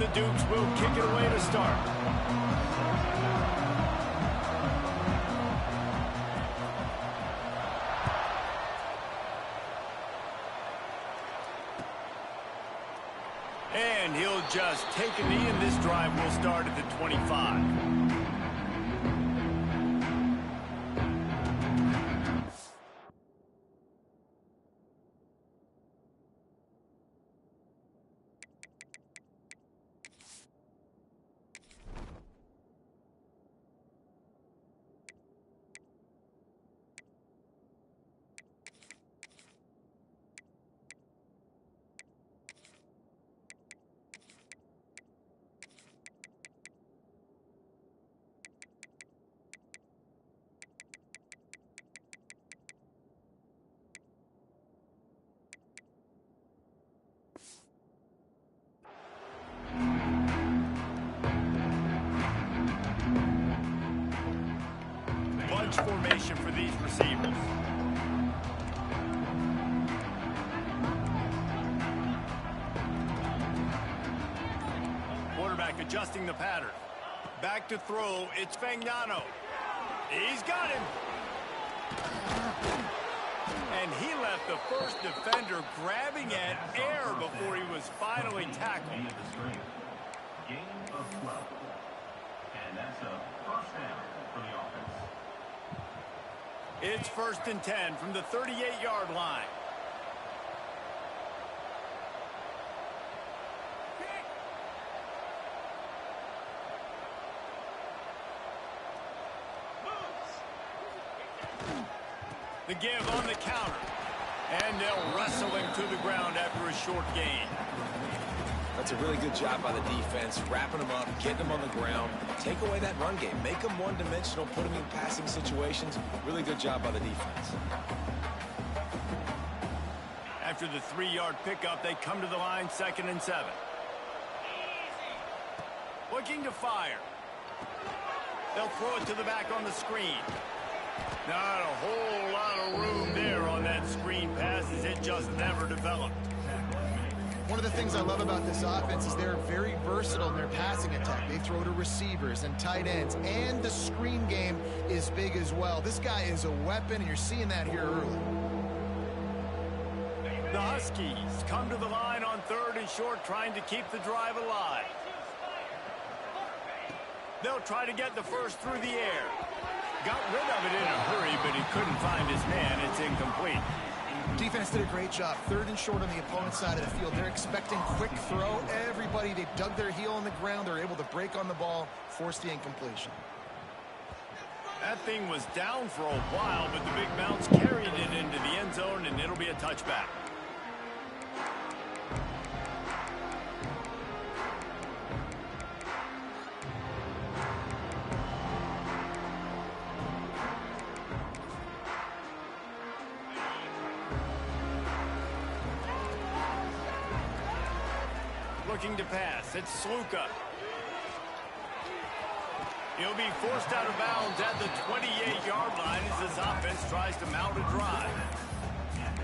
the Dukes will kick it away to start. And he'll just take a knee, and this drive will start at the 25. Formation for these receivers. Quarterback adjusting the pattern. Back to throw. It's Fagnano. He's got him. And he left the first defender grabbing at air before he was finally tackled. Gain of 12. And that's a first down for the offense. It's 1st and 10 from the 38-yard line. The give on the counter. And they'll wrestle him to the ground after a short gain. That's a really good job by the defense, wrapping them up, getting them on the ground. Take away that run game. Make them one-dimensional, put them in passing situations. Really good job by the defense. After the 3-yard pickup, they come to the line, 2nd and 7. Looking to fire. They'll throw it to the back on the screen. Not a whole lot of room there on that screen pass, as it just never developed. One of the things I love about this offense is they're very versatile in their passing attack. They throw to receivers and tight ends, and the screen game is big as well. This guy is a weapon, and you're seeing that here early. The Huskies come to the line on 3rd and short, trying to keep the drive alive. They'll try to get the first through the air. Got rid of it in a hurry, but he couldn't find his man. It's incomplete. Defense did a great job. 3rd and short on the opponent's side of the field. They're expecting quick throw. Everybody, they dug their heel on the ground. They're able to break on the ball, force the incompletion. That thing was down for a while, but the big bounce carried it into the end zone, and it'll be a touchback. Looking to pass. It's Sluka. He'll be forced out of bounds at the 28-yard line as this offense tries to mount a drive.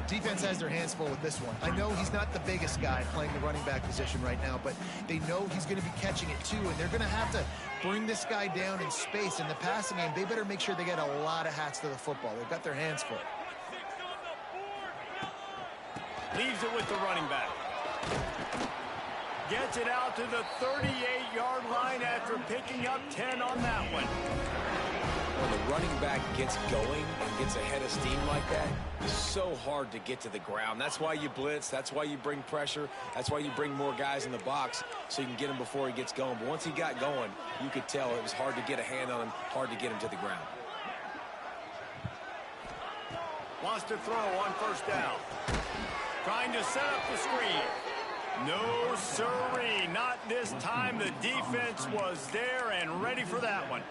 Defense has their hands full with this one. I know he's not the biggest guy playing the running back position right now, but they know he's going to be catching it too, and they're going to have to bring this guy down in space. In the passing game, they better make sure they get a lot of hats to the football. They've got their hands full. Leaves it with the running back. Gets it out to the 38-yard line after picking up 10 on that one. When the running back gets going and gets a head of steam like that, it's so hard to get to the ground. That's why you blitz. That's why you bring pressure. That's why you bring more guys in the box so you can get him before he gets going. But once he got going, you could tell it was hard to get a hand on him, hard to get him to the ground. Wants to throw on 1st down. Trying to set up the screen. No, sirree, not this time. The defense was there and ready for that one.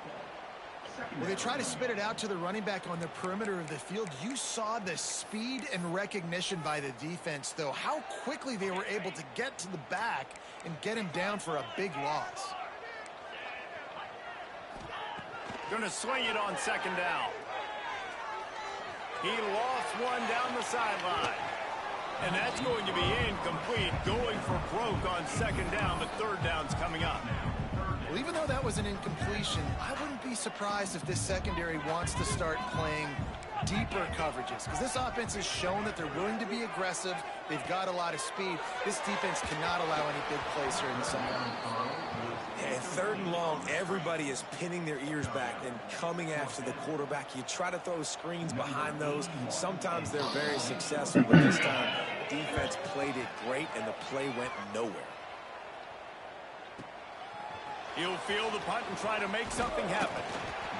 When they try to spit it out to the running back on the perimeter of the field, you saw the speed and recognition by the defense, though. How quickly they were able to get to the back and get him down for a big loss. Going to swing it on 2nd down. He lost one down the sideline. And that's going to be incomplete, going for broke on second down, but third down's coming up. Well, even though that was an incompletion, I wouldn't be surprised if this secondary wants to start playing deeper coverages, because this offense has shown that they're willing to be aggressive. They've got a lot of speed. This defense cannot allow any big plays here in the second. And third and long, everybody is pinning their ears back and coming after the quarterback. You try to throw screens behind those. Sometimes they're very successful, but this time, defense played it great, and the play went nowhere. He'll field the punt and try to make something happen.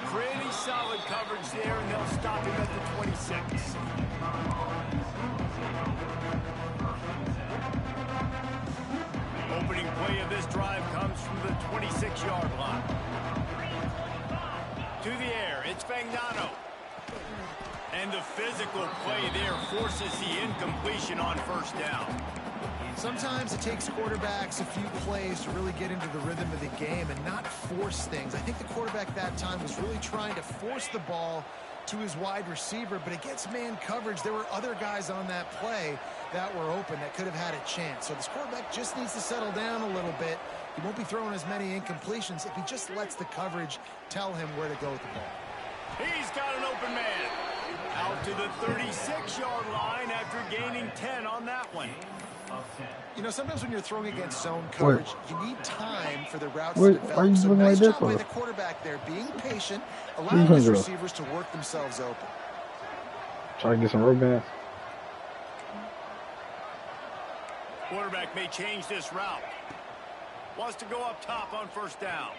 Pretty solid coverage there, and they'll stop him at the 26. Opening play of this drive comes from the 26-yard line. To the air, it's Fagnano. And the physical play there forces the incompletion on first down. Sometimes it takes quarterbacks a few plays to really get into the rhythm of the game and not force things. I think the quarterback that time was really trying to force the ball to his wide receiver, but against man coverage, there were other guys on that play that were open that could have had a chance. So this quarterback just needs to settle down a little bit. He won't be throwing as many incompletions if he just lets the coverage tell him where to go with the ball. He's got an open man. Out to the 36-yard line after gaining 10 on that one. You know, sometimes when you're throwing against zone coverage, you need time for the routes to develop. So nice job by the quarterback there, being patient, allowing his receivers to work themselves open. Try to get some road bands. Quarterback may change this route. Wants to go up top on first down.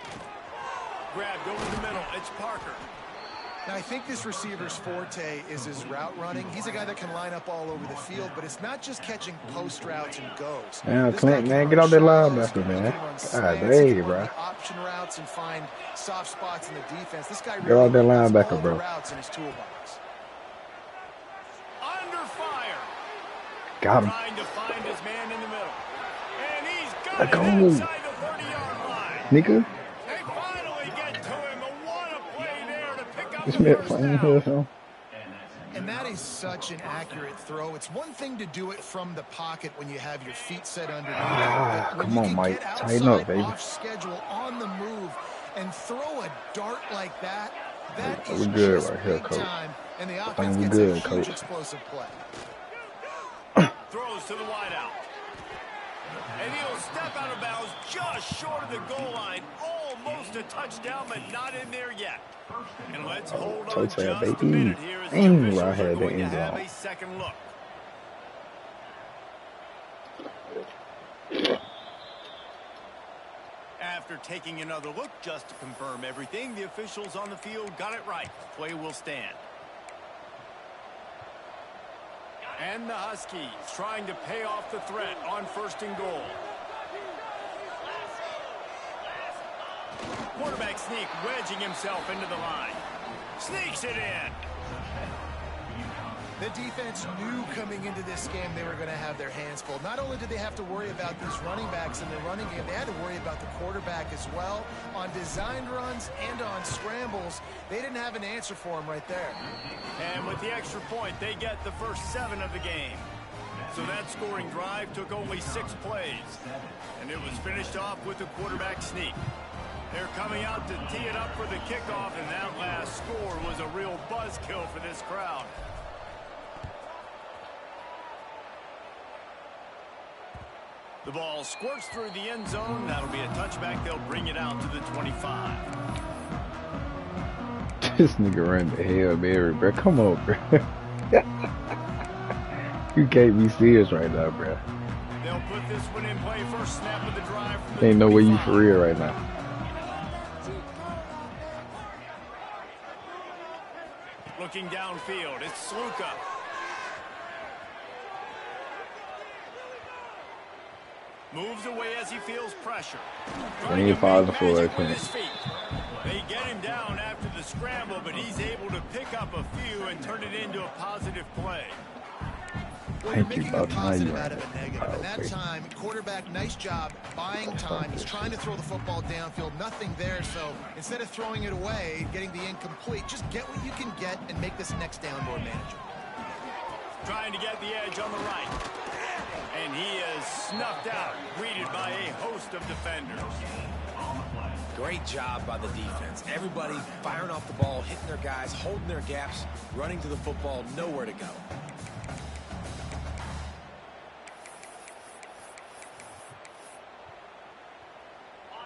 Grabbed over the middle. It's Parker. Now, I think this receiver's forte is his route running. He's a guy that can line up all over the field, but it's not just catching post routes and goes. Yeah, Clint, man, get out that linebacker, man. God dang, bro. Option routes and find soft spots in the defense. This guy get out that linebacker, bro. Routes in his toolbox. Under fire. Got him. Trying to find his man in the middle. And he's got Let's it go. inside the 30-yard line. Nigga. And that is such an accurate throw. It's one thing to do it from the pocket when you have your feet set underneath. Come on, Mike. Tighten up, baby. Off schedule, on the move, and throw a dart like that. That is we're good just right here, big coach. time, and the I offense think gets we're a good, huge coach. explosive play. Throws to the wideout. And he'll step out of bounds just short of the goal line. Almost a touchdown, but not in there yet. And let's hold on just a minute here as the officials are going to have a second look. After taking another look just to confirm everything, the officials on the field got it right. Play will stand. And the Huskies trying to pay off the threat on first and goal. Quarterback sneak, wedging himself into the line. Sneaks it in. The defense knew coming into this game they were going to have their hands full. Not only did they have to worry about these running backs in the running game, they had to worry about the quarterback as well. On designed runs and on scrambles, they didn't have an answer for him right there. And with the extra point, they get the first 7 of the game. So that scoring drive took only 6 plays. And it was finished off with a quarterback sneak. They're coming out to tee it up for the kickoff, and that last score was a real buzzkill for this crowd. The ball squirts through the end zone. That'll be a touchback. They'll bring it out to the 25. This nigga ran the Hail Mary, bro. Come on, bro. You can't be serious right now, bro. They'll put this one in play first snap of the drive. Ain't no way you for real right now. Looking downfield, it's Sluka. Moves away as he feels pressure. When he falls before They get him down after the scramble, but he's able to pick up a few and turn it into a positive play. Well, you're making a positive out of a negative. And that time, quarterback, nice job, buying time. He's trying to throw the football downfield, nothing there. So instead of throwing it away, getting the incomplete, just get what you can get and make this next down more manageable. Trying to get the edge on the right. And he is snuffed out, greeted by a host of defenders. Great job by the defense. Everybody firing off the ball, hitting their guys, holding their gaps, running to the football, nowhere to go.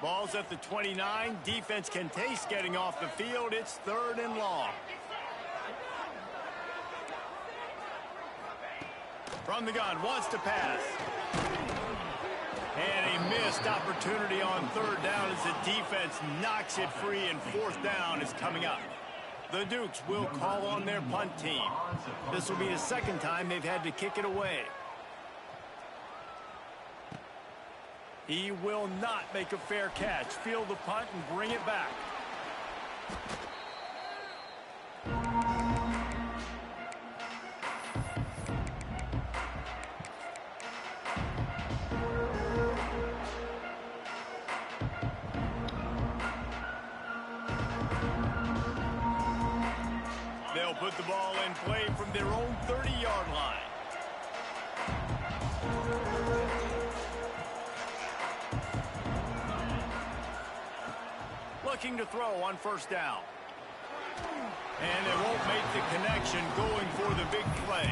Ball's at the 29. Defense can taste getting off the field. It's 3rd and long. From the gun, wants to pass. And a missed opportunity on 3rd down as the defense knocks it free, and 4th down is coming up. The Dukes will call on their punt team. This will be the 2nd time they've had to kick it away. He will not make a fair catch. Field the punt and bring it back. They'll put the ball in play from their own 30-yard line. Looking to throw on 1st down. And they won't make the connection, going for the big play.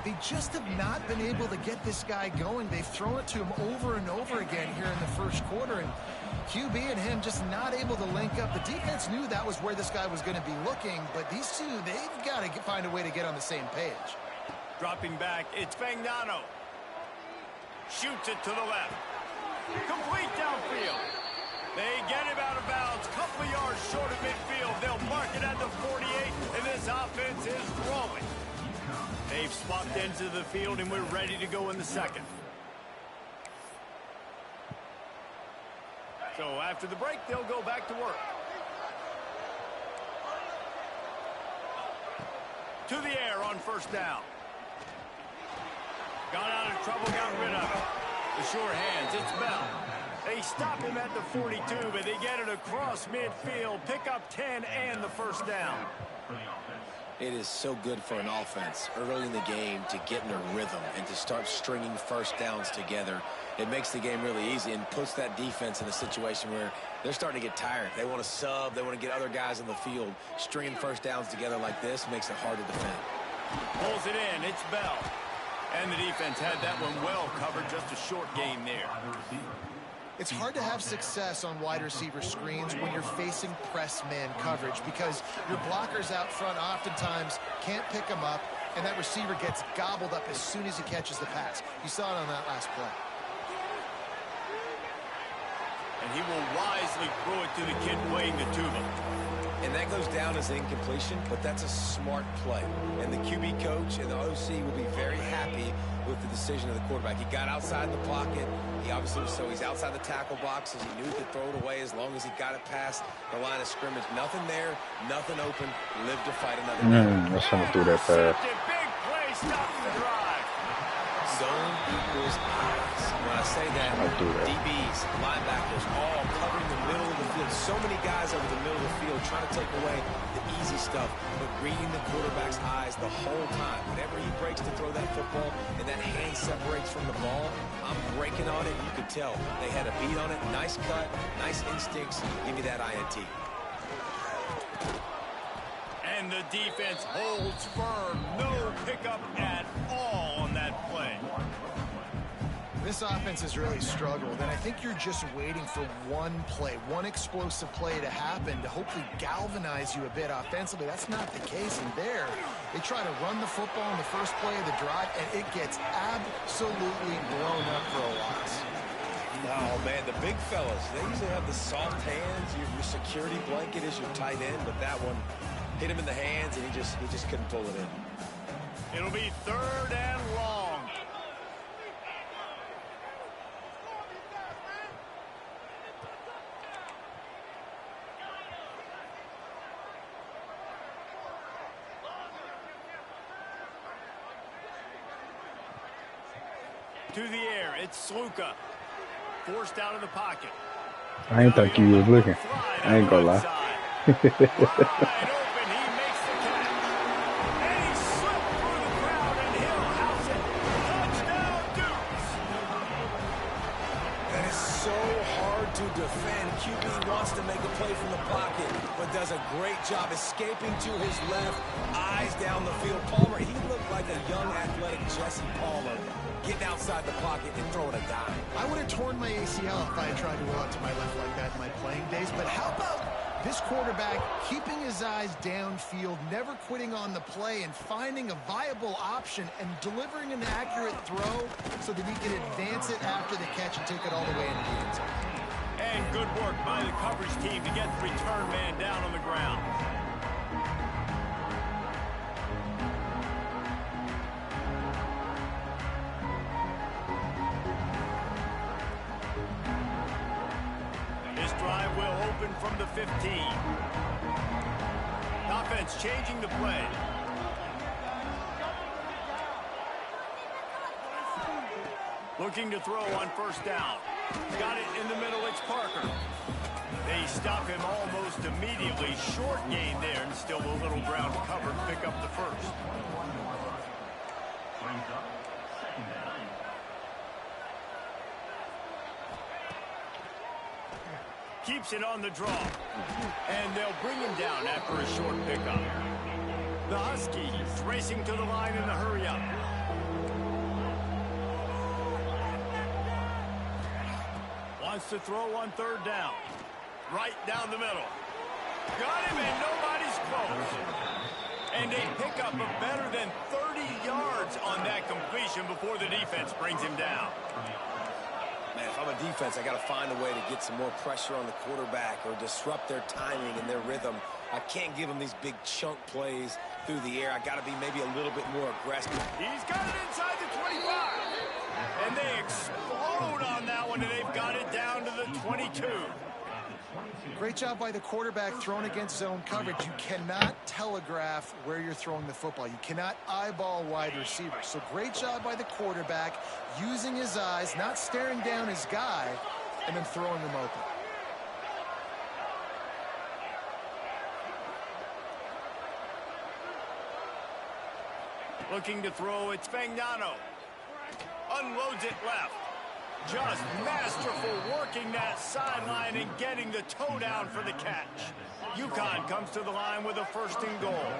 They just have not been able to get this guy going. They've thrown it to him over and over again here in the 1st quarter, and QB and him just not able to link up. The defense knew that was where this guy was going to be looking, but these two, they've got to find a way to get on the same page. Dropping back, it's Fagnano. Shoots it to the left. Complete downfield. They get him out of bounds, couple of yards short of midfield. They'll mark it at the 48, and this offense is rolling. They've swapped ends of the field, and we're ready to go in the 2nd. So after the break, they'll go back to work. To the air on 1st down. Got out of trouble, got rid of it. The sure hands, it's Bell. They stop him at the 42, but they get it across midfield. Pick up 10 and the 1st down. It is so good for an offense early in the game to get in a rhythm and to start stringing 1st downs together. It makes the game really easy and puts that defense in a situation where they're starting to get tired. They want to sub. They want to get other guys in the field. Stringing 1st downs together like this makes it hard to defend. Pulls it in. It's Bell. And the defense had that one well covered. Just a short gain there. It's hard to have success on wide receiver screens when you're facing press man coverage because your blockers out front oftentimes can't pick them up, and that receiver gets gobbled up as soon as he catches the pass. You saw it on that last play. And he will wisely throw it to the kid playing the tuba. And that goes down as an incompletion, but that's a smart play. And the QB coach and the OC will be very happy with the decision of the quarterback. He got outside the pocket. He obviously, so he's outside the tackle boxes. He knew he could throw it away as long as he got it past the line of scrimmage. Nothing there, nothing open. Live to fight another day. Let's try to do that fast. Big play stops the drive. Zone equals eyes. When I say that, DBs, linebackers, all covering the middle of the field. So many guys over the middle of the field trying to take away the easy stuff, but reading the quarterback's eyes the whole time. Whenever he breaks to throw that football and that hand separates from the ball, I'm breaking on it. You could tell they had a beat on it. Nice cut, nice instincts. Give me that INT. And the defense holds firm. No pickup at all on that play. This offense has really struggled, and I think you're just waiting for one play, one explosive play to happen to hopefully galvanize you a bit offensively. That's not the case, and there, they try to run the football in the first play of the drive, and it gets absolutely blown up for a loss. Oh, man, the big fellas, they usually have the soft hands. Your security blanket is your tight end, but that one hit him in the hands, and he just couldn't pull it in. It'll be 3rd and long. To the air, it's Sluka. Forced out of the pocket. I ain't think you was looking. I ain't gonna lie. Wide open, he makes the catch. And he slipped through the crowd, and he'll house it. Touchdown, Duke. is so hard to defend. QB wants to make a play from the pocket, but does a great job escaping to his left, eyes down the field. Palmer, he looked like a young athletic Jesse Palmer, getting outside the pocket and throwing a dime. I would have torn my ACL if I had tried to roll out to my left like that in my playing days, but how about this quarterback keeping his eyes downfield, never quitting on the play, and finding a viable option and delivering an accurate throw so that he can advance it after the catch and take it all the way into the end zone. And good work by the coverage team to get the return man down on the ground. This drive will open from the 15. Offense changing the play. Looking to throw on first down. Got it in the middle, it's Parker. They stop him almost immediately. Short gain there, and still a little ground covered. Pick up the first. Brings up second down. Keeps it on the draw. And they'll bring him down after a short pickup. The Huskies racing to the line in the hurry-up. Wants to throw on third down. Right down the middle. Got him, and nobody's close. And they pick up a better than 30 yards on that completion before the defense brings him down. Man, if I'm a defense, I got to find a way to get some more pressure on the quarterback or disrupt their timing and their rhythm. I can't give them these big chunk plays through the air. I got to be maybe a little bit more aggressive. He's got it inside the 25. And they explode on that one, and they've got it down to the 22. Great job by the quarterback thrown against zone coverage. You cannot telegraph where you're throwing the football. You cannot eyeball wide receivers. So great job by the quarterback using his eyes, not staring down his guy, and then throwing him open. Looking to throw, it's Fagnano. Unloads it left. Just masterful working that sideline and getting the toe down for the catch. UConn comes to the line with a first and goal.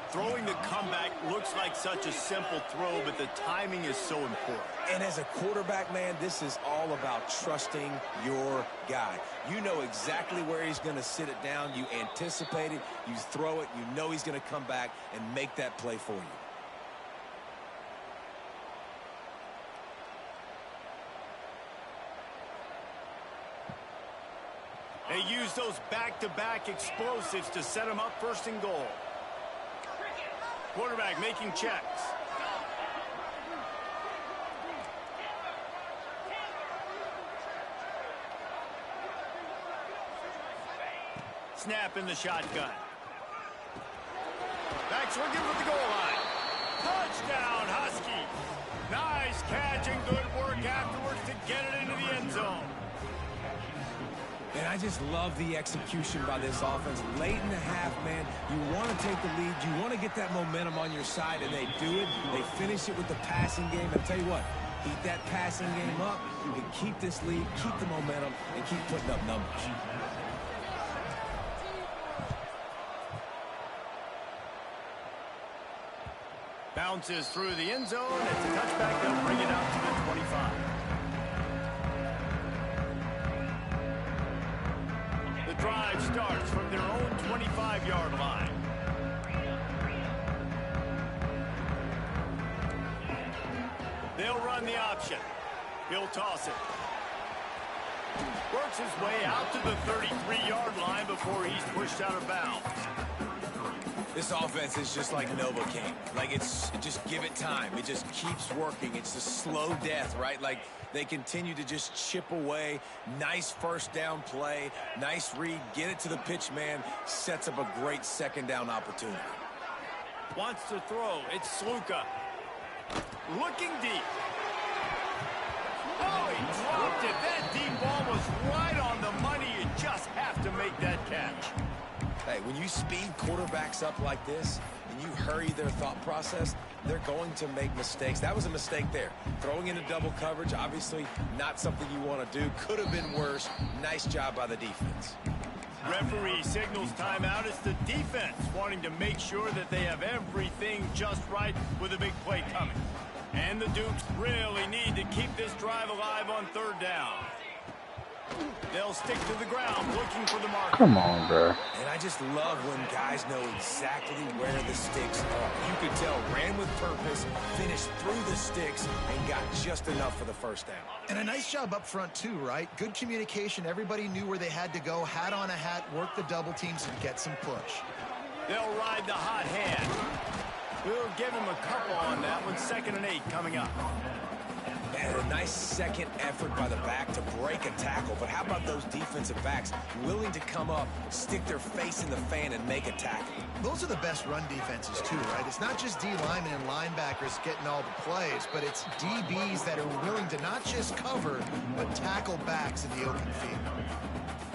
Throwing the comeback looks like such a simple throw, but the timing is so important. And as a quarterback, man, this is all about trusting your guy. You know exactly where he's going to sit it down. You anticipate it. You throw it. You know he's going to come back and make that play for you. They use those back-to-back explosives to set them up first and goal. Quarterback making checks. Snap in the shotgun. Back swinging for the goal line. Touchdown, Huskies. Nice catch and good work afterwards to get it into the end zone. And I just love the execution by this offense. Late in the half, man, you want to take the lead. You want to get that momentum on your side, and they do it. They finish it with the passing game. And tell you what, keep that passing game up and keep this lead, keep the momentum, and keep putting up numbers. Bounces through the end zone. It's a touchback. They'll bring it out to the 25. Drive starts from their own 25-yard line. They'll run the option. He'll toss it. Works his way out to the 33-yard line before he's pushed out of bounds. This offense is just like Novocaine. Like, it's just give it time. It just keeps working. It's the slow death, right? Like, they continue to just chip away. Nice first down play. Nice read. Get it to the pitch man. Sets up a great second down opportunity. Wants to throw. It's Sluka. Looking deep. Oh, he dropped it. That deep ball was right on the money. You just have to make that catch. Hey, when you speed quarterbacks up like this and you hurry their thought process, they're going to make mistakes. That was a mistake there. Throwing into double coverage, obviously not something you want to do. Could have been worse. Nice job by the defense. Referee signals timeout. It's the defense wanting to make sure that they have everything just right with a big play coming. And the Dukes really need to keep this drive alive on third down. They'll stick to the ground looking for the mark. Come on, bro. And I just love when guys know exactly where the sticks are. You could tell, ran with purpose, finished through the sticks, and got just enough for the first down. And a nice job up front, too, right? Good communication. Everybody knew where they had to go. Hat on a hat, work the double teams, and get some push. They'll ride the hot hand. We'll give him a couple on that one. 2nd and 8 coming up. And a nice second effort by the back to break a tackle. But how about those defensive backs willing to come up, stick their face in the fan, and make a tackle? Those are the best run defenses, too, right? It's not just D linemen and linebackers getting all the plays, but it's DBs that are willing to not just cover, but tackle backs in the open field.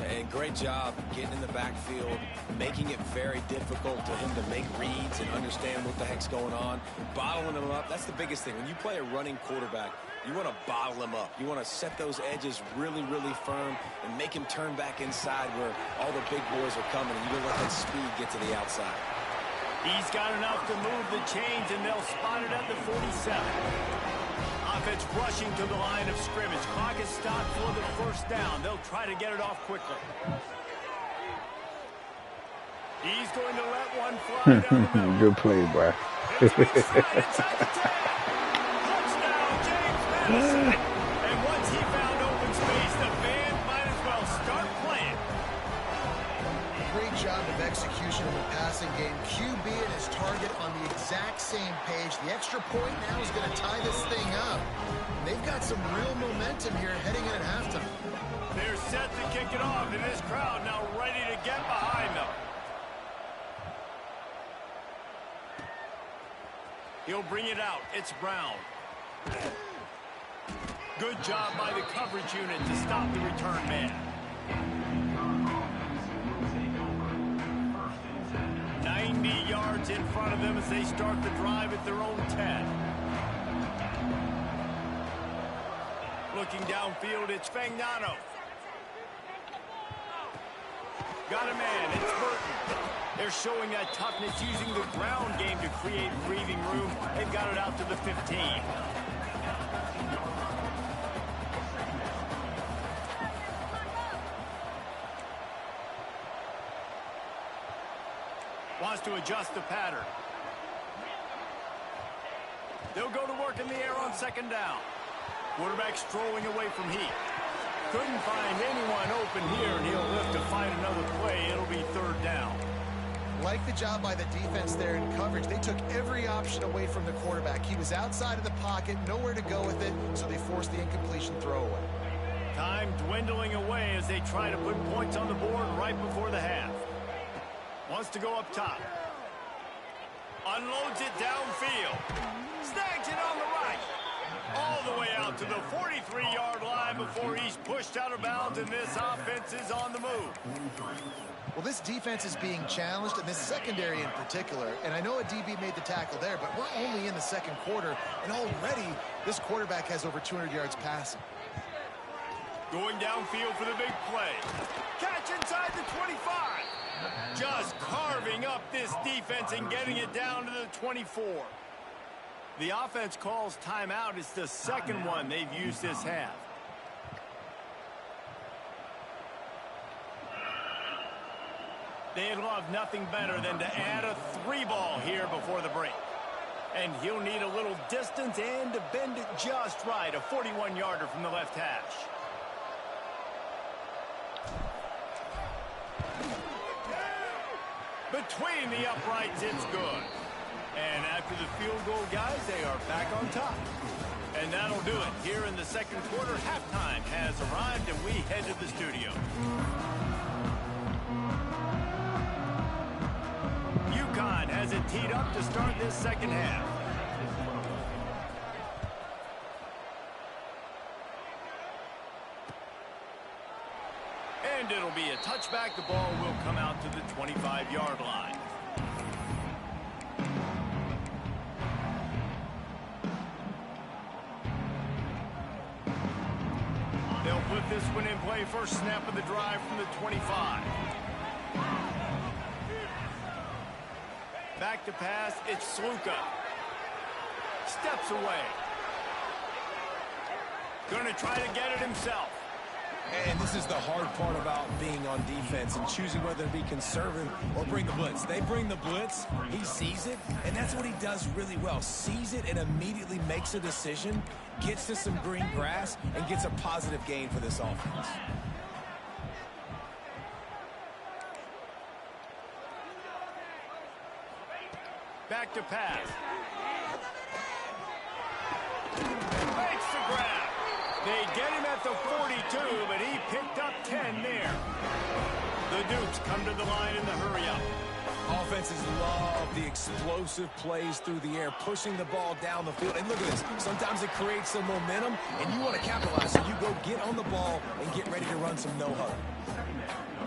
And great job getting in the backfield, making it very difficult to him to make reads and understand what the heck's going on, bottling him up. That's the biggest thing. When you play a running quarterback, you want to bottle him up. You want to set those edges really, really firm and make him turn back inside where all the big boys are coming, and you don't let that speed get to the outside. He's got enough to move the chains, and they'll spot it at the 47. Offense rushing to the line of scrimmage. Clock is stopped for the first down. They'll try to get it off quickly. He's going to let one fly down the middle. Good play, bro. Inside the 10. Touchdown, James Madison. And once he found open space, the band might as well start playing. Great job of execution in the passing game. QB and his target on the exact same page. The extra point now is going to tie this thing up. And they've got some real momentum here heading in at halftime. They're set to kick it off, and this crowd now ready to get behind them. He'll bring it out. It's Brown. Good job by the coverage unit to stop the return man. 90 yards in front of them as they start the drive at their own 10. Looking downfield, it's Fagnano. Got a man, it's Burton. They're showing that toughness using the ground game to create breathing room. They've got it out to the 15. Wants to adjust the pattern. They'll go to work in the air on 2nd down. Quarterback strolling away from heat. Couldn't find anyone open here, and he'll live to find another play. It'll be 3rd down. Like the job by the defense there in coverage. They took every option away from the quarterback. He was outside of the pocket, nowhere to go with it, so they forced the incompletion throwaway. Time dwindling away as they try to put points on the board right before the half. Wants to go up top. Unloads it downfield. Snags it on the right. All the way out to the 43-yard line before he's pushed out of bounds, and this offense is on the move. Well, this defense is being challenged, and this secondary in particular. And I know a DB made the tackle there, but we're only in the 2nd quarter, and already this quarterback has over 200 yards passing. Going downfield for the big play. Catch inside the 25. Just carving up this defense and getting it down to the 24. The offense calls timeout. It's the 2nd one they've used this half. They'd love nothing better than to add a 3-ball here before the break. And he'll need a little distance and to bend it just right. A 41-yarder from the left hash. Between the uprights, it's good. And after the field goal, guys, they are back on top. And that'll do it. Here in the 2nd quarter, halftime has arrived, and we head to the studio. UConn has it teed up to start this 2nd half. And it'll be a touchback. The ball will come out to the 25-yard line. this one in play. First snap of the drive from the 25. Back to pass, it's Sluka. Steps away. Going to try to get it himself. And this is the hard part about being on defense and choosing whether to be conservative or bring the blitz. They bring the blitz, he sees it, and that's what he does really well. Sees it and immediately makes a decision, gets to some green grass, and gets a positive gain for this offense. Back to pass. Makes the grab. They get him at the 42, but he picked up 10 there. The Dukes come to the line in the hurry-up. Offenses love the explosive plays through the air, pushing the ball down the field. And look at this. Sometimes it creates some momentum, and you want to capitalize. So you go get on the ball and get ready to run some no-huddle.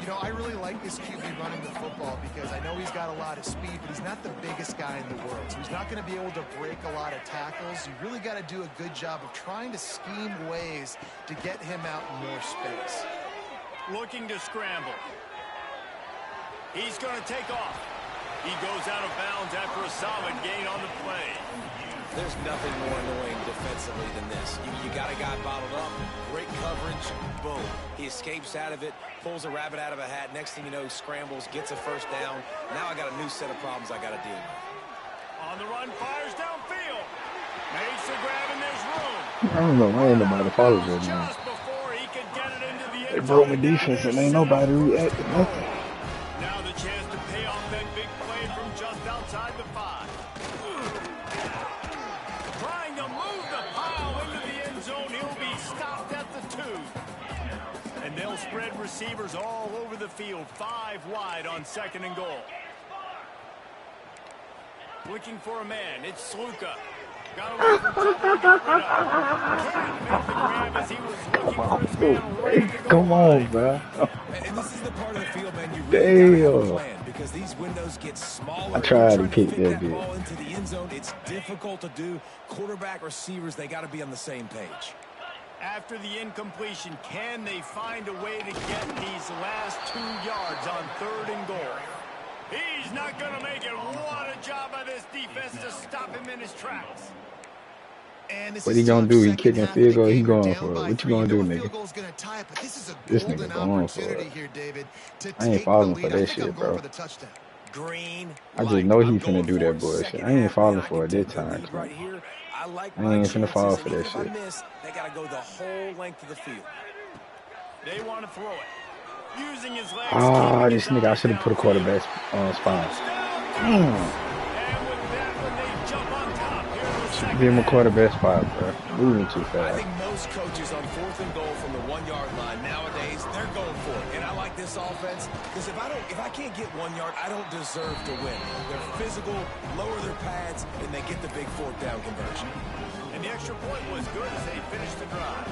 You know, I really like this QB running the football because I know he's got a lot of speed, but he's not the biggest guy in the world. So he's not going to be able to break a lot of tackles. You really got to do a good job of trying to scheme ways to get him out in more space. Looking to scramble. He's going to take off. He goes out of bounds after a solid gain on the play. There's nothing more annoying defensively than this. You got a guy bottled up, great coverage, boom. He escapes out of it, pulls a rabbit out of a hat. Next thing you know, scrambles, gets a first down. Now I got a new set of problems I got to deal with. On the run, fires downfield. Makes the grab, and there's room. I don't know. I ain't nobody follows it, man. Just before he could get it into the end They broke zone, my defense and ain't nobody reacting. Nothing. Now the chance to pay off that big play from just outside the 5. Trying to move the pile into the end zone. He'll be stopped at the 2. And they'll spread receivers all over the field. 5 wide on 2nd and goal. Looking for a man. It's Sluka. Got away from trouble. Can't make the grab as he was looking for his man ready to go. Come on, bro. And this is the part of the field, man, you Damn. really gotta have a plan because these windows get smaller. I tried to You're trying kick fit that that bit. ball into the end zone. It's difficult to do. Quarterback, receivers, they got to be on the same page. After the incompletion, can they find a way to get these last 2 yards on 3rd and goal? He's not going to make it. What a job by this defense to stop him in his tracks. And this What is he gonna tough. do? He Second kicking half of the field goal? He game, going down for it. by What you 3. gonna do, know a nigga? field goal's gonna tie it, but this is a This golden nigga going for opportunity it. here, David, to I ain't take falling the for lead. that I think shit, I'm going bro. for the touchdown. Green. I just light. know he I'm finna going do for that it. bullshit. Second I ain't half, falling man, for I it can this take the time, lead son. right here. I like I my ain't finna fall chances, for and that even if shit. I miss, they got to go the whole length of the field. They want to throw it. Using his legs. Ah, keeping this his nigga, I eyes should have put a downfield. quarterback spot. Damn. And with that one, they jump on top here in the second Give him a half. quarterback spot, bro. Moving too I fast. think most coaches on 4th and goal from the 1-yard line nowadays, they're going for it. And I like this offense because if I can't get 1 yard, I don't deserve to win. They're physical, lower their pads, and they get the big 4th down conversion. And the extra point was good as they finished the drive.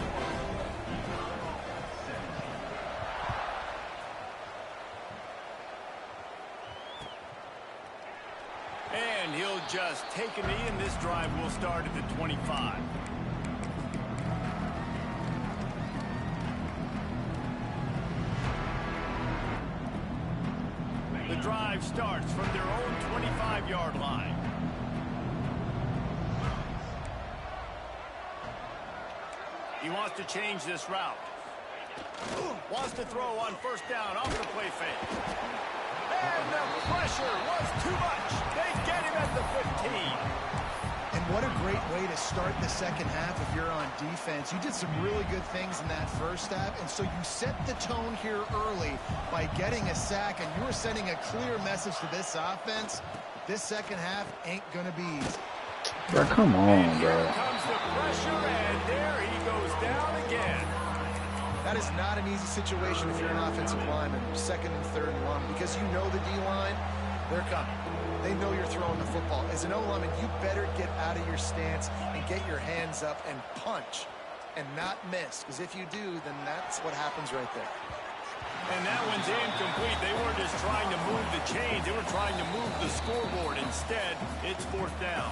And he'll just take a knee, and this drive will start at the 25. The drive starts from their own 25-yard line. He wants to change this route. Wants to throw on 1st down off the play fake. And the pressure was too much. They get him at the 15. And what a great way to start the second half if you're on defense. You did some really good things in that first half, and so you set the tone here early by getting a sack, and you were sending a clear message to this offense. This second half ain't going to be easy. Bro, come on, bro. Here comes the pressure, and there he goes down again. That is not an easy situation if you're an offensive lineman, 2nd and 3rd and long, because you know the D-line, they're coming. They know you're throwing the football. As an O-lineman, you better get out of your stance and get your hands up and punch and not miss, because if you do, then that's what happens right there. And that one's incomplete. They weren't just trying to move the chains. They were trying to move the scoreboard. Instead, it's 4th down.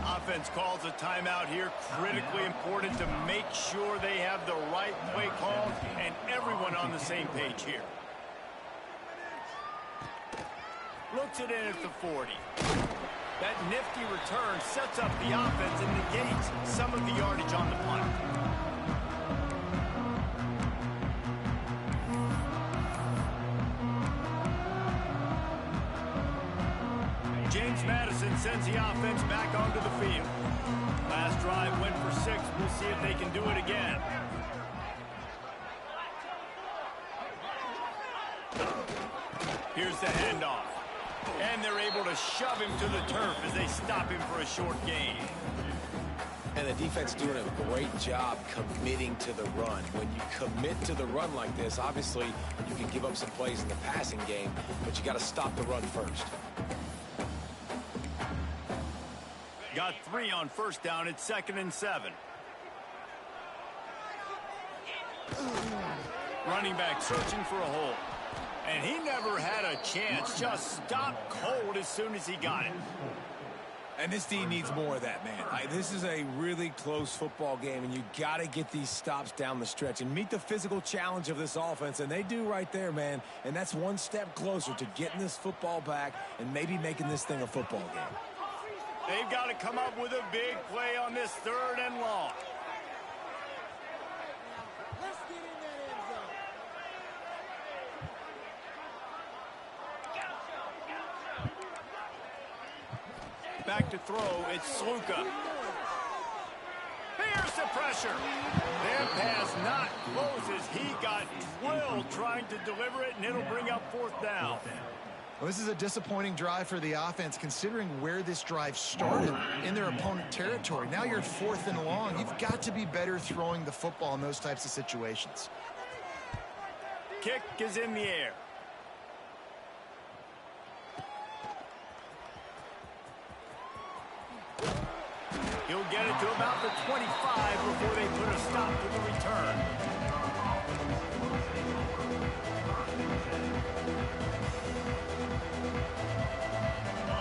Offense calls a timeout here. Critically important to make sure they have the right play call and everyone on the same page here. Looks it in at the 40. That nifty return sets up the offense and negates some of the yardage on the punt. James Madison sends the offense back onto the field. Last drive went for 6. We'll see if they can do it again. Here's the handoff. And they're able to shove him to the turf as they stop him for a short gain. And the defense doing a great job committing to the run. When you commit to the run like this, obviously you can give up some plays in the passing game, but you got to stop the run first. Got 3 on first down. It's 2nd and 7. Running back searching for a hole. And he never had a chance. Just stopped cold as soon as he got it. And this team needs more of that, man. This is a really close football game, and you got to get these stops down the stretch and meet the physical challenge of this offense, and they do right there, man. And that's one step closer to getting this football back and maybe making this thing a football game. They've got to come up with a big play on this 3rd and long. Let's get in that end zone. Back to throw, it's Sluka. Here's the pressure. Their pass not close as he got drilled trying to deliver it, and it'll bring up 4th down. Well, this is a disappointing drive for the offense, considering where this drive started in their opponent territory. Now you're 4th and long. You've got to be better throwing the football in those types of situations. Kick is in the air. He'll get it to about the 25 before they put a stop to the return.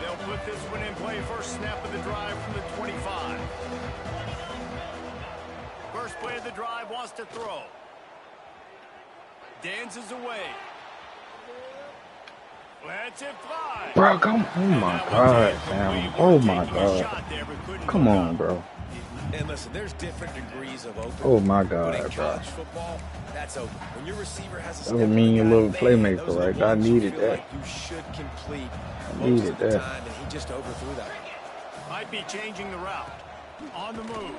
They'll put this one in play. First snap of the drive from the 25. First play of the drive, wants to throw. Dances away. Lets it fly. Bro, come on. Oh my God, Sam. Oh my God. Come on, bro. And listen, there's different degrees of open. Oh my But in God, bro. college football, that's open. When your receiver has a That would mean your little playmaker, right? I needed that. Like you should complete I most needed of the that. time, and he just overthrew that. Might be changing the route. On the move.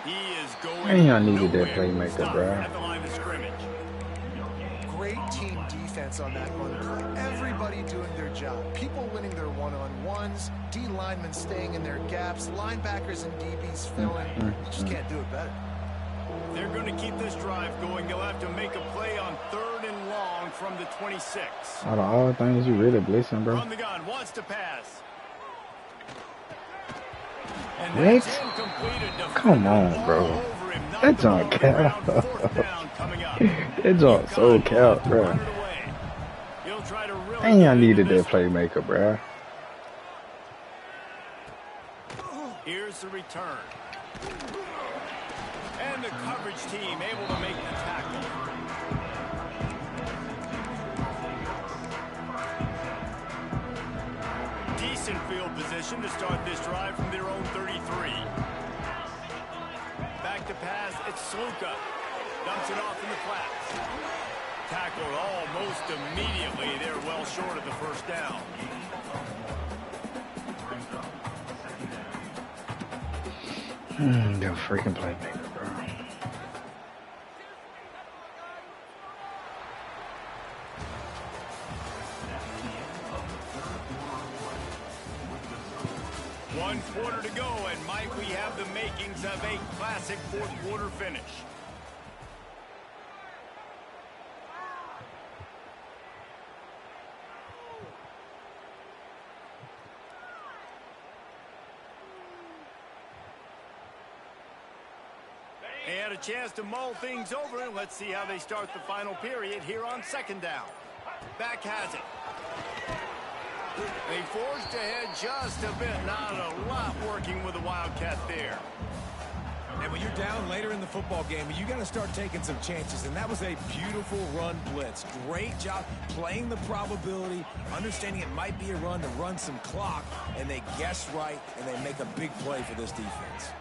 He is going Man, I needed that nowhere. playmaker, Stop bro. at the line of scrimmage. Great team defense on that run play. Everybody doing their job. People winning their one-on-ones, D linemen staying in their gaps, linebackers and DBs filling. You just can't do it better. They're going to keep this drive going. They'll have to make a play on 3rd and long from the 26. Out of all things, you really blessing, bro. Run the gun, wants to pass. And What? that's incompleted. Come on, bro. All over him. Knocked That's the ball on on the ground. cap. 4th down coming up. It's on so cap, bro. Run it away. He'll try to really Man, I get into needed this that playmaker, bro. Here's the return. And the coverage team able to make the tackle. Decent field position to start this drive from their own 33. Back to pass, it's Sluka. Dumps it off in the flats. Tackled almost immediately. They're well short of the first down. The freaking playmaker, bro. One quarter to go, and might we have the makings of a classic 4th quarter finish. They had a chance to mull things over. Let's see how they start the final period here on 2nd down. Back has it. They forced ahead just a bit. Not a lot working with the Wildcat there. And when you're down later in the football game, you got to start taking some chances. And that was a beautiful run blitz. Great job playing the probability, understanding it might be a run to run some clock, and they guess right, and they make a big play for this defense.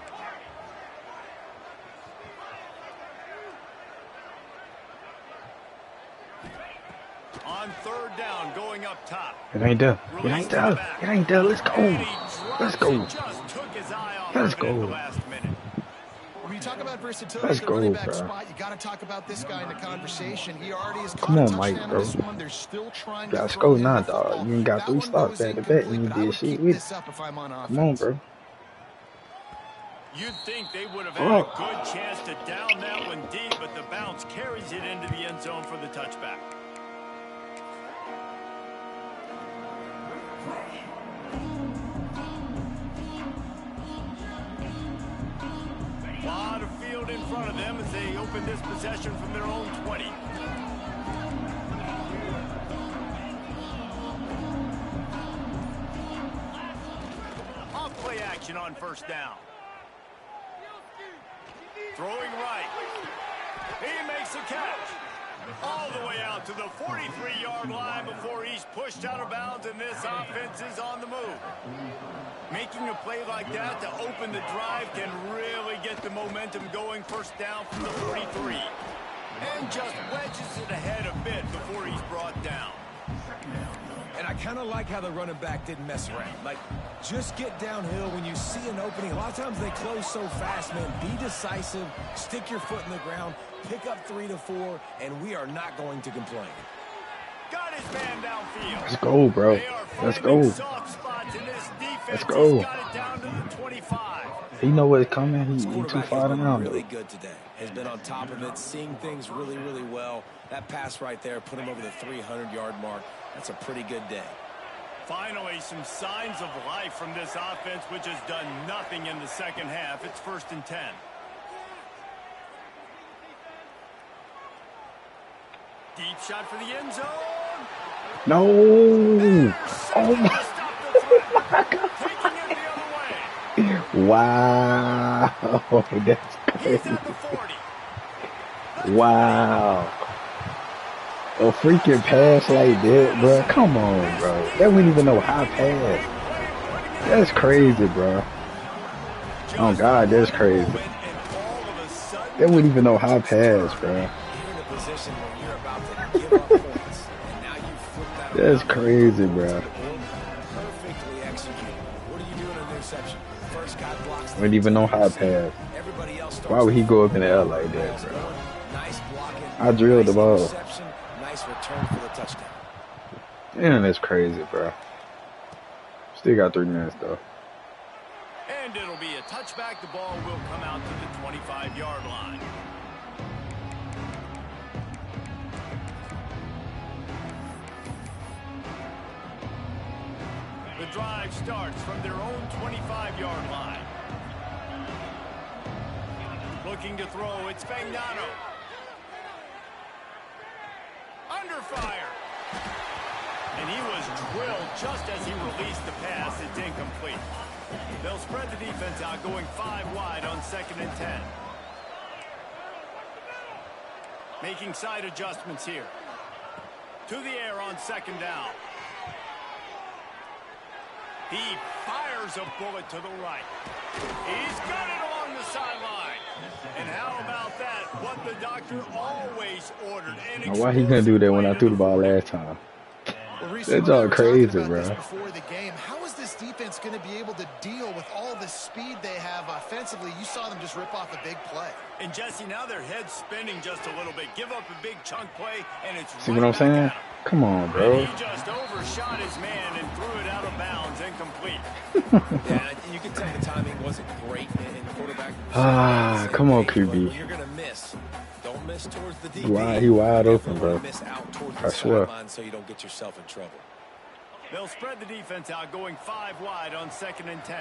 On third down, going up top. It ain't there. It ain't there. It ain't there. Let's go. Let's go. Let's go. When you talk about versatility at the running back spot, you got to talk about this guy in the conversation. He already has caught a touchdown on this one. They're still trying to Let's go now, dog. You ain't got 3 stops back to back. You did shit with it. Come on, bro. You'd think they would have had a good chance to down that one deep, but the bounce carries it into the end zone for the touchback. A lot of field in front of them as they open this possession from their own 20. Off play action on first down. Throwing right. He makes a catch. All the way out to the 43-yard line before he's pushed out of bounds, and this offense is on the move. Making a play like that to open the drive can really get the momentum going. First down from the 43. And just wedges it ahead a bit before he's brought down. And I kind of like how the running back didn't mess around. Like, just get downhill when you see an opening. A lot of times they close so fast, man. Be decisive, stick your foot in the ground, pick up 3 to 4, and we are not going to complain. Got his man downfield. Let's go, bro. Let's go. Let's go. Got it down to the 25. He know what's coming. He too far now. Really good today. Has been on top of it, seeing things really, really well. That pass right there put him over the 300-yard mark. That's a pretty good day. Finally, some signs of life from this offense, which has done nothing in the second half. It's 1st and 10. Deep shot for the end zone. No. Oh, my God. Taking it the other way. Wow. That's He's crazy. at the 40. Wow. A freaking pass like that, bro. Come on, bro. That wouldn't even know how pass. That's crazy, bro. Oh, God, that's crazy. That wouldn't even know how pass, bro. That's crazy, bro. Wouldn't even know how pass. Why would he go up in the air like that, bro? I drilled the ball. Return for the touchdown. Yeah, that's crazy, bro. Still got 3 minutes, though. And it'll be a touchback. The ball will come out to the 25-yard line. The drive starts from their own 25-yard line. Looking to throw, it's Fagnano. Under fire. And he was drilled just as he released the pass. It's incomplete. They'll spread the defense out, going 5 wide on 2nd and 10. Making side adjustments here. To the air on 2nd down. He fires a bullet to the right. He's got it along the sideline. And how about that? What the doctor always ordered. Now, why he gonna do that when I threw the ball last time? That's all crazy, bro. Before the game, how is this defense going to be able to deal with all the speed they have offensively? You saw them just rip off a big play. And Jesse, now their head's spinning just a little bit. Give up a big chunk play, and it's See what I'm saying? Come on, bro. He just overshot his man and threw it out of bounds, incomplete. Yeah, you can tell the timing wasn't great in quarterback. Ah, come on, QB. You're gonna miss. Don't miss towards the DB. He wide open, bro. Miss out towards I the swear. sideline so you don't get yourself in trouble. They'll spread the defense out, going 5 wide on 2nd and 10.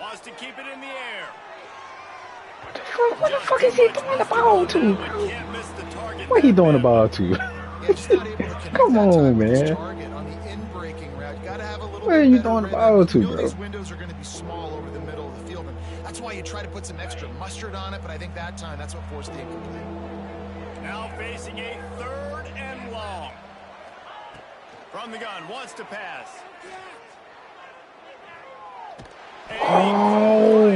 Wants to keep it in the air. What the fuck is he throwing the ball to? Can't miss the target. What he throwing the ball to? Yeah, just not able to connect Come that on, time with his man. target on the in-breaking route. You got to have a little Where are bit you better throwing the rhythm. ball to, You know bro? these windows are going to be small over the middle of the field, and that's why you try to put some extra mustard on it, but I think that time that's what forced the incomplete. Now facing a 3rd and long. From the gun, wants to pass. Oh.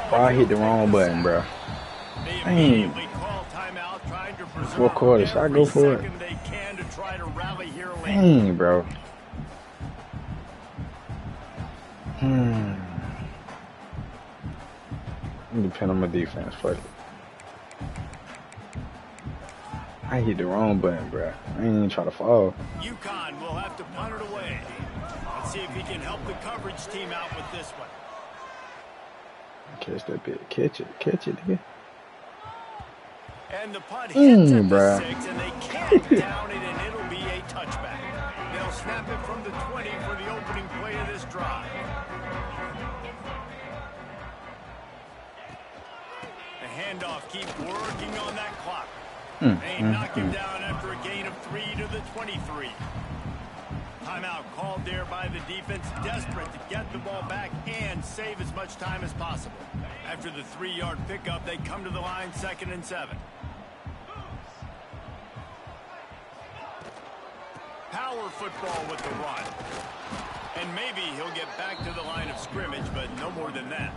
Bro, I hit the wrong button, bro. Dang. Fourth quarter, should I go for it? Dang, bro. I'm depend on my defense. Fuck it. I hit the wrong button, bro. I ain't even try to fall. UConn will have to punt it away. Let's see if he can help the coverage team out with this one. Catch that bit. Catch it, nigga. And the punt hits at bruh. the 6, and they can't down it, and it'll be a touchback. They'll snap it from the 20 for the opening play of this drive. The handoff keeps working on that clock. They knock him down after a gain of 3 to the 23. Timeout called there by the defense, desperate to get the ball back and save as much time as possible. After the 3-yard pickup, they come to the line 2nd and 7. Power football with the run. And maybe he'll get back to the line of scrimmage, but no more than that.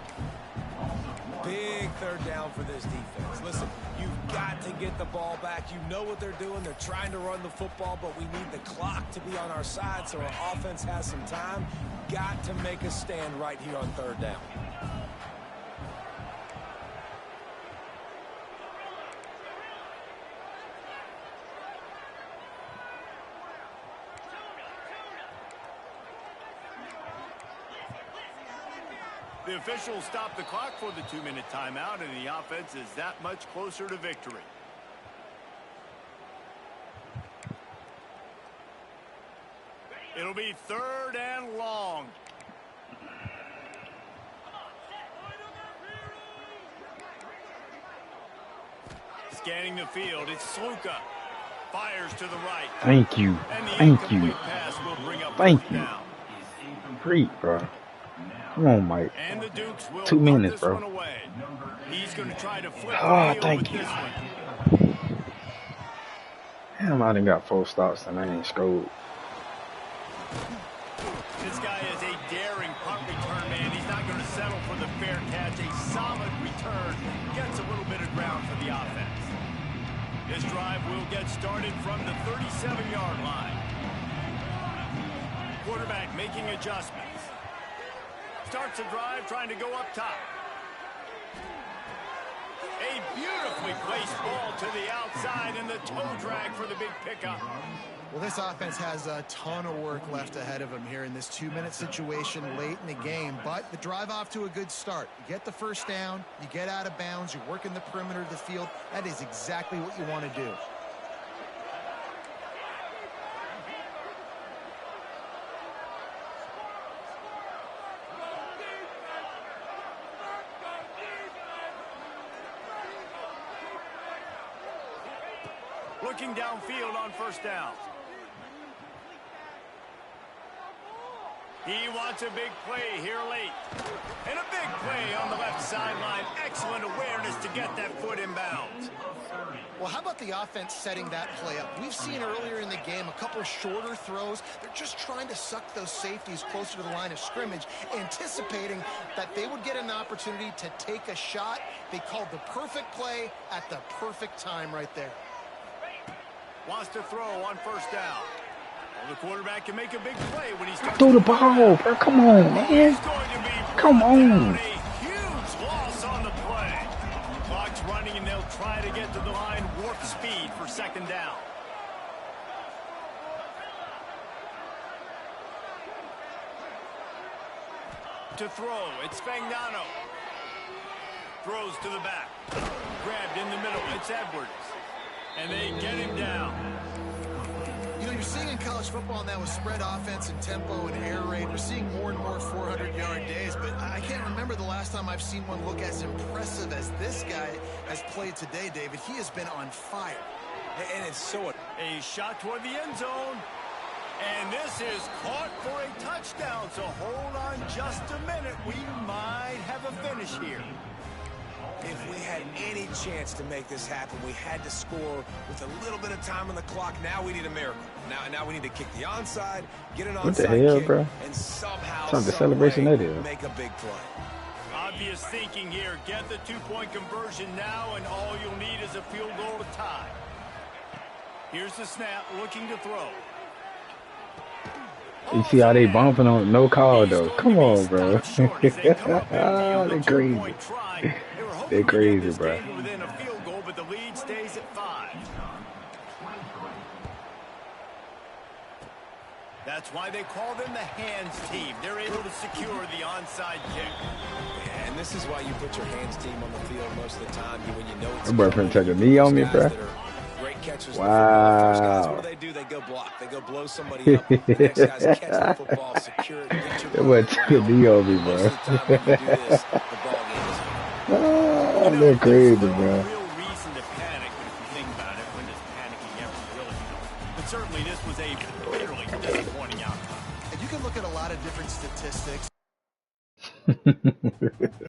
Big 3rd down for this defense. Listen, you've got to get the ball back. You know what they're doing. They're trying to run the football, but we need the clock to be on our side so our offense has some time. Got to make a stand right here on 3rd down. The officials stop the clock for the 2-minute timeout, and the offense is that much closer to victory. It'll be 3rd and long. Scanning the field, it's Sluka. Fires to the right. Thank you. Thank you. Thank you. Great, bro. Come on, Mike. And the Dukes will 2 minutes, bro. He's going to try to flip Oh, the field thank with you. this one. Damn, I done got 4 stops and I ain't scored. This guy is a daring punt return man. He's not going to settle for the fair catch. A solid return. Gets a little bit of ground for the offense. This drive will get started from the 37-yard line. Quarterback making adjustments. Starts the drive trying to go up top. A beautifully placed ball to the outside and the toe drag for the big pickup. Well, this offense has a ton of work left ahead of them here in this 2-minute situation late in the game, but the drive off to a good start. You get the 1st down, you get out of bounds, you're working the perimeter of the field. That is exactly what you want to do. Looking downfield on 1st down. He wants a big play here late. And a big play on the left sideline. Excellent awareness to get that foot in bounds. Well, how about the offense setting that play up? We've seen earlier in the game a couple of shorter throws. They're just trying to suck those safeties closer to the line of scrimmage, anticipating that they would get an opportunity to take a shot. They called the perfect play at the perfect time right there. Wants to throw on 1st down. Well, the quarterback can make a big play when he starts. Throw the ball, bro. Come on, man. Come on. A huge loss on the play. Clock's running, and they'll try to get to the line warp speed for 2nd down. To throw, it's Fagnano. Throws to the back. Grabbed in the middle, it's Edwards. And they get him down. You know, you're seeing in college football now with spread offense and tempo and air raid, we're seeing more and more 400-yard days, but I can't remember the last time I've seen one look as impressive as this guy has played today, David. He has been on fire. And it's so... A shot toward the end zone. And this is caught for a touchdown, so hold on just a minute. We might have a finish here. If we had any chance to make this happen, we had to score with a little bit of time on the clock. Now we need a miracle. Now we need to kick the onside, get an onside What the hell, kick, bro? and somehow, Some of the some celebration way, that is. make a big play. Obvious thinking here. Get the two-point conversion now, and all you'll need is a field goal to tie. Here's the snap, looking to throw. You see how they bumping on no call though? Come on, bro. They're crazy. They're crazy, bro. Within a field goal, but the lead stays at 5. That's why they call them the hands team. They're able to secure the onside kick. And this is why you put your hands team on the field most of the time when you know it's... My boyfriend took a knee on me, bro. Great catchers. Wow. First guys, what do? They go block. They go blow somebody up. The next guy's catch the football, secure it, get your That boy took a knee on me, bro. Most of the time when you do this, the ball game is Oh, they're crazy, bro. Real reason to panic, but if you think about it, when does panicking ever really help? But certainly this was a bitterly disappointing outcome. And you can look at a lot of different statistics.